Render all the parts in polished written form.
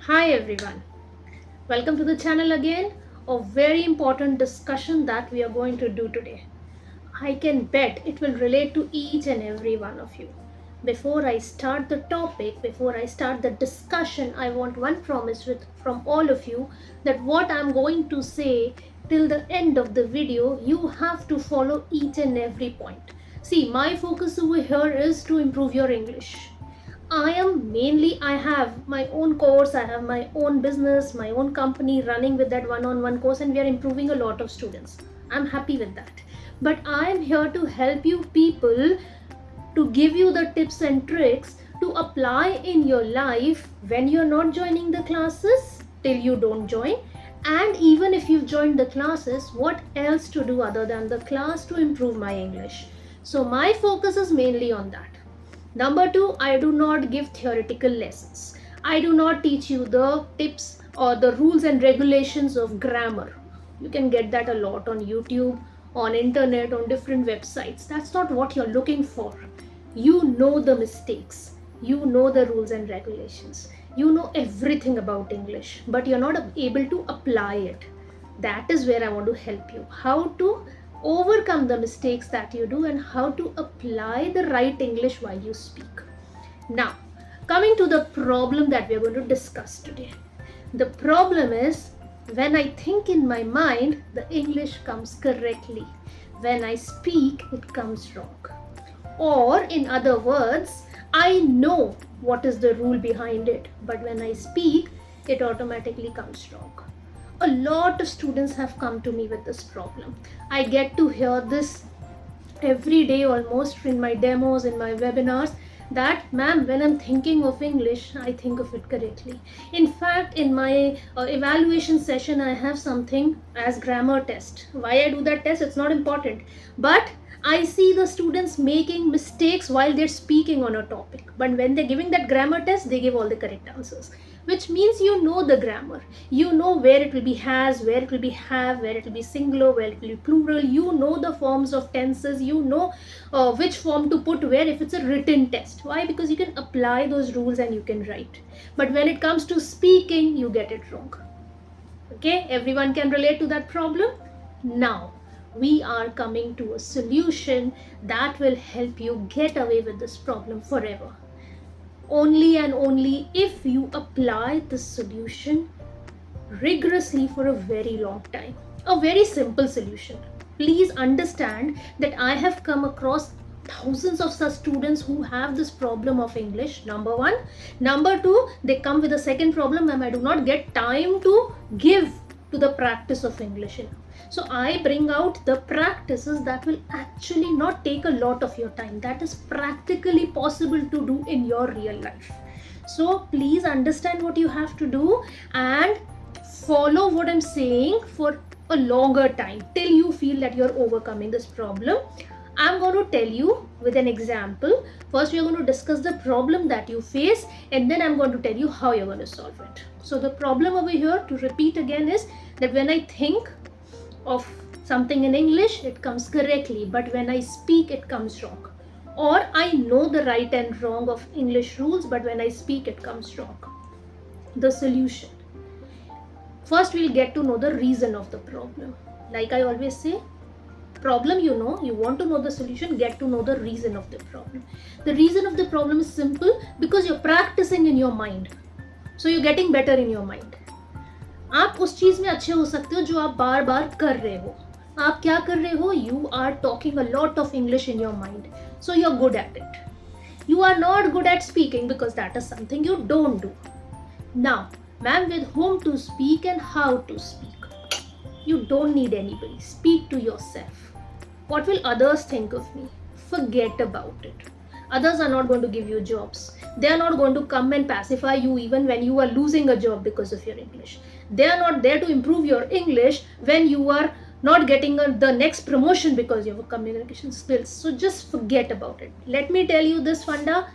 Hi everyone, welcome to the channel again. A very important discussion that we are going to do today. I can bet it will relate to each and every one of you. Before I start the topic, before I start the discussion, I want one promise from all of you that what I'm going to say till the end of the video, you have to follow each and every point. See, my focus over here is to improve your English. I have my own course, I have my own business, my own company running with that one on one course, and we are improving a lot of students. I'm happy with that. But I am here to help you people, to give you the tips and tricks to apply in your life when you're not joining the classes till you don't join. And even if you've joined the classes, what else to do other than the class to improve my English? So, my focus is mainly on that. Number two, I do not give theoretical lessons. I do not teach you the tips or the rules and regulations of grammar. You can get that a lot on YouTube, on internet, on different websites. That's not what you're looking for. You know the mistakes. You know the rules and regulations. You know everything about English, but you're not able to apply it. That is where I want to help you. How to overcome the mistakes that you do and how to apply the right English while you speak. Now, coming to the problem that we are going to discuss today. The problem is when I think in my mind, the English comes correctly. When I speak, it comes wrong. Or, in other words, I know what is the rule behind it, but when I speak, it automatically comes wrong. A lot of students have come to me with this problem. I get to hear this every day almost in my demos, in my webinars, that ma'am, when I'm thinking of English, I think of it correctly. In fact, in my evaluation session, I have something as grammar test. Why I do that test, it's not important. But I see the students making mistakes while they're speaking on a topic. But when they're giving that grammar test, they give all the correct answers, which means you know the grammar. You know where it will be has, where it will be have, where it will be singular, where it will be plural. You know the forms of tenses. You know which form to put where if it's a written test. Why? Because you can apply those rules and you can write. But when it comes to speaking, you get it wrong. Okay, everyone can relate to that problem? Now, we are coming to a solution that will help you get away with this problem forever. Only and only if you apply this solution rigorously for a very long time. A very simple solution. Please understand that I have come across thousands of such students who have this problem of English. Number one. Number two, they come with a second problem, and I do not get time to give to the practice of English enough. So I bring out the practices that will actually not take a lot of your time. That is practically possible to do in your real life. So please understand what you have to do and follow what I'm saying for a longer time till you feel that you're overcoming this problem. I'm going to tell you with an example. First, we're going to discuss the problem that you face, and then I'm going to tell you how you're going to solve it. So, the problem over here, to repeat again, is that when I think of something in English, it comes correctly, but when I speak, it comes wrong. Or I know the right and wrong of English rules, but when I speak, it comes wrong. The solution. First, we'll get to know the reason of the problem. Like I always say, problem you know, you want to know the solution, get to know the reason of the problem. The reason of the problem is simple because you're practicing in your mind. So you're getting better in your mind. आप उस चीज में अच्छे हो सकते हो जो आप बार बार कर रहे हो. आप क्या कर रहे हो? You are talking a lot of English in your mind. So you're good at it. You are not good at speaking because that is something you don't do. Now, ma'am, with whom to speak and how to speak? You don't need anybody. Speak to yourself. What will others think of me? Forget about it. Others are not going to give you jobs. They are not going to come and pacify you even when you are losing a job because of your English. They are not there to improve your English when you are not getting the next promotion because of your communication skills. So just forget about it. Let me tell you this, Funda.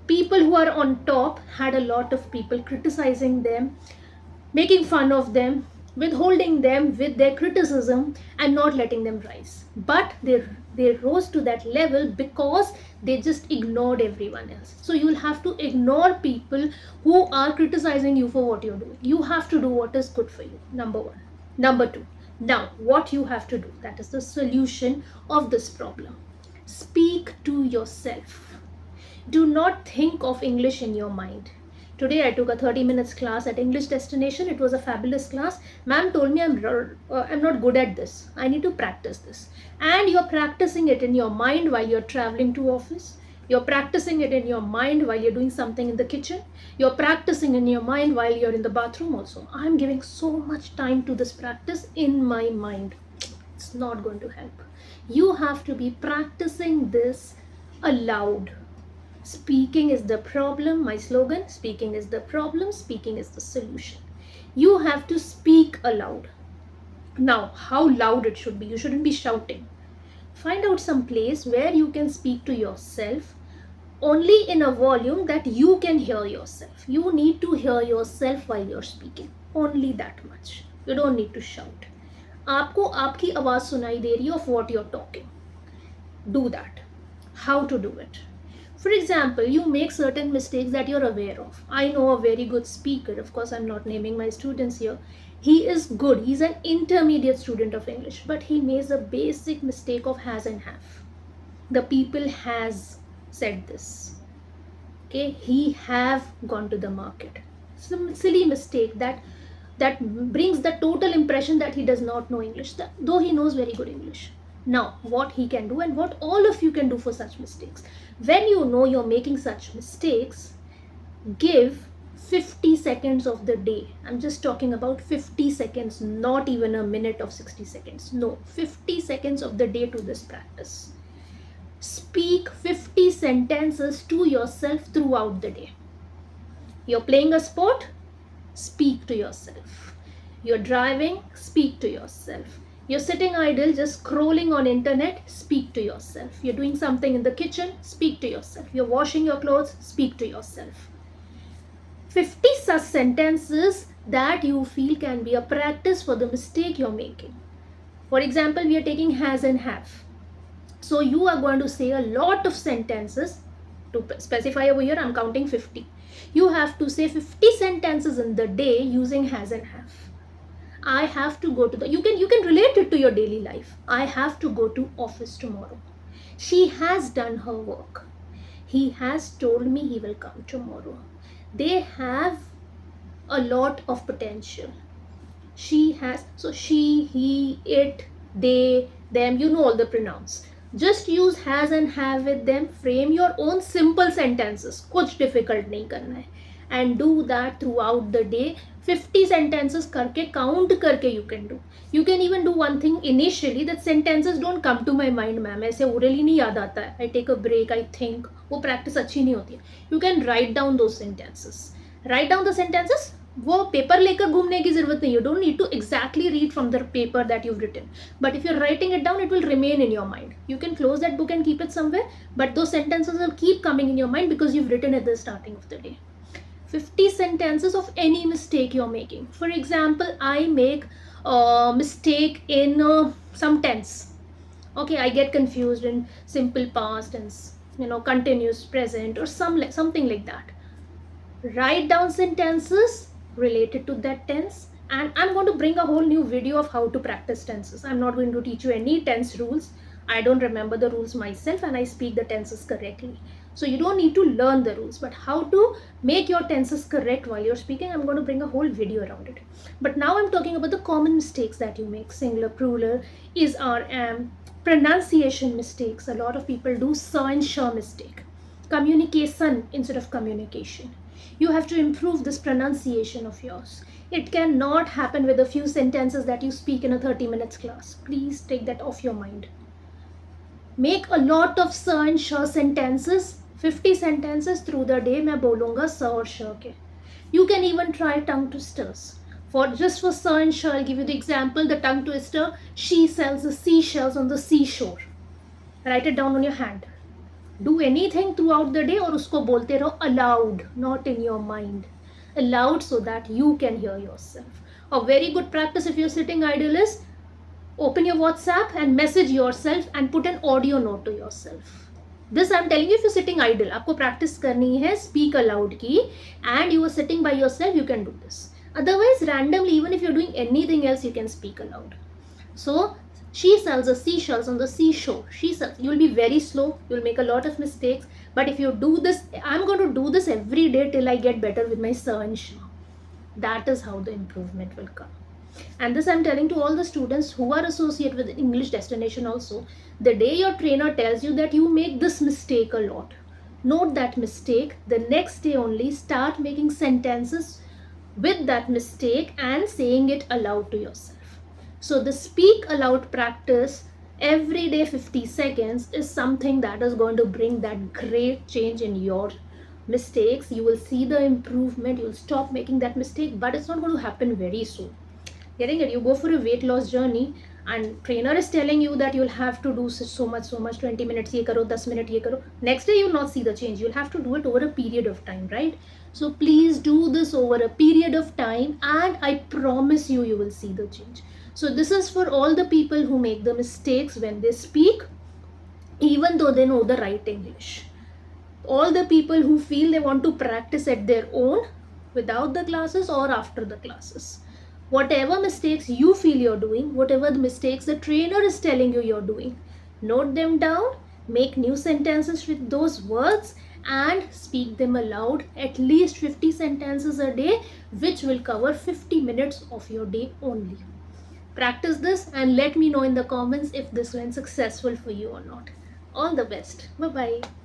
People who are on top had a lot of people criticizing them, making fun of them, withholding them with their criticism and not letting them rise. But they They rose to that level because they just ignored everyone else. So you'll have to ignore people who are criticizing you for what you're doing. You have to do what is good for you, number one. Number two, now what you have to do, that is the solution of this problem. Speak to yourself. Do not think of English in your mind. Today I took a 30 minutes class at English Destination. It was a fabulous class. Ma'am told me I'm not good at this. I need to practice this. And you're practicing it in your mind while you're traveling to office. You're practicing it in your mind while you're doing something in the kitchen. You're practicing in your mind while you're in the bathroom also. I'm giving so much time to this practice in my mind. It's not going to help. You have to be practicing this aloud. Speaking is the problem. My slogan, speaking is the problem, speaking is the solution. You have to speak aloud. Now, how loud it should be? You shouldn't be shouting. Find out some place where you can speak to yourself only in a volume that you can hear yourself. You need to hear yourself while you're speaking. Only that much. You don't need to shout. आपको आपकी आवाज सुनाई दे रही है of what you're talking. Do that. How to do it? For example, you make certain mistakes that you're aware of. I know a very good speaker. Of course, I'm not naming my students here. He is good. He's an intermediate student of English, but he makes a basic mistake of has and have. The people has said this. Okay, he have gone to the market. Some silly mistake that brings the total impression that he does not know English, though he knows very good English. Now, what he can do and what all of you can do for such mistakes. When you know you're making such mistakes, give 50 seconds of the day. I'm just talking about 50 seconds, not even a minute of 60 seconds. No, 50 seconds of the day to this practice. Speak 50 sentences to yourself throughout the day. You're playing a sport? Speak to yourself. You're driving? Speak to yourself. You're sitting idle, just scrolling on internet, speak to yourself. You're doing something in the kitchen, speak to yourself. You're washing your clothes, speak to yourself. 50 such sentences that you feel can be a practice for the mistake you're making. For example, we are taking has and have. So you are going to say a lot of sentences. To specify over here, I'm counting 50. You have to say 50 sentences in the day using has and have. I have to go to the, you can relate it to your daily life. I have to go to office tomorrow. She has done her work. He has told me he will come tomorrow. They have a lot of potential. She has, so she, he, it, they, them, you know all the pronouns. Just use has and have with them. Frame your own simple sentences. कुछ difficult नहीं करना है. And do that throughout the day. 50 sentences करके count करके you can do. You can even do one thing initially, that sentences don't come to my mind, ma'am. ऐसे orally नहीं याद आता है. I take a break, I think. वो practice अच्छी नहीं होती है. You can write down those sentences. Write down the sentences. वो पेपर लेकर घूमने की जरूरत नहीं. You don't need to exactly read from the paper that you've written. But if you're writing it down, it will remain in your mind. You can close that book and keep it somewhere. But those sentences will keep coming in your mind because you've written at the starting of the day. 50 sentences of any mistake you're making. For example, I make a mistake in some tense. Okay, I get confused in simple past and continuous present or something like that. Write down sentences related to that tense, and I'm going to bring a whole new video of how to practice tenses. I'm not going to teach you any tense rules. I don't remember the rules myself and I speak the tenses correctly. So you don't need to learn the rules, but how to make your tenses correct while you're speaking, I'm going to bring a whole video around it. But now I'm talking about the common mistakes that you make. Singular, plural, is, are, am. Pronunciation mistakes. A lot of people do sa and sha mistake. Communication instead of communication. You have to improve this pronunciation of yours. It cannot happen with a few sentences that you speak in a 30 minutes class. Please take that off your mind. Make a lot of sa and sha sentences. 50 sentences through the day मैं बोलूँगा sa और sha के. You can even try tongue twisters. Just for sa and sha, I'll give you the example. The tongue twister, she sells the seashells on the seashore. Write it down on your hand. Do anything throughout the day और उसको बोलते रहो aloud, not in your mind. Aloud so that you can hear yourself. A very good practice if you're sitting idle is Open your WhatsApp and message yourself and put an audio note to yourself. This I'm telling you if you're sitting idle. आपको practice करनी है speak aloud की, and you are sitting by yourself, you can do this. Otherwise, randomly, even if you're doing anything else, you can speak aloud. So, she sells the seashells on the seashore. She sells. You'll be very slow. You'll make a lot of mistakes. But if you do this, I'm going to do this every day till I get better with my Sansha. That is how the improvement will come. And this I'm telling to all the students who are associated with English destination also. The day your trainer tells you that you make this mistake a lot, note that mistake. The next day only start making sentences with that mistake and saying it aloud to yourself. So the speak aloud practice every day 50 seconds is something that is going to bring that great change in your mistakes. You will see the improvement. You will stop making that mistake, but it's not going to happen very soon. Getting it? You go for a weight loss journey and trainer is telling you that you'll have to do so much, 20 minutes ye karo, 10 minutes ye karo. Next day you'll not see the change. You'll have to do it over a period of time, right? So please do this over a period of time, and I promise you, you will see the change. So this is for all the people who make the mistakes when they speak, even though they know the right English. All the people who feel they want to practice at their own without the classes or after the classes. Whatever mistakes you feel you're doing, whatever the mistakes the trainer is telling you you're doing, note them down, make new sentences with those words, and speak them aloud at least 50 sentences a day, which will cover 50 minutes of your day only. Practice this and let me know in the comments if this went successful for you or not. All the best. Bye bye.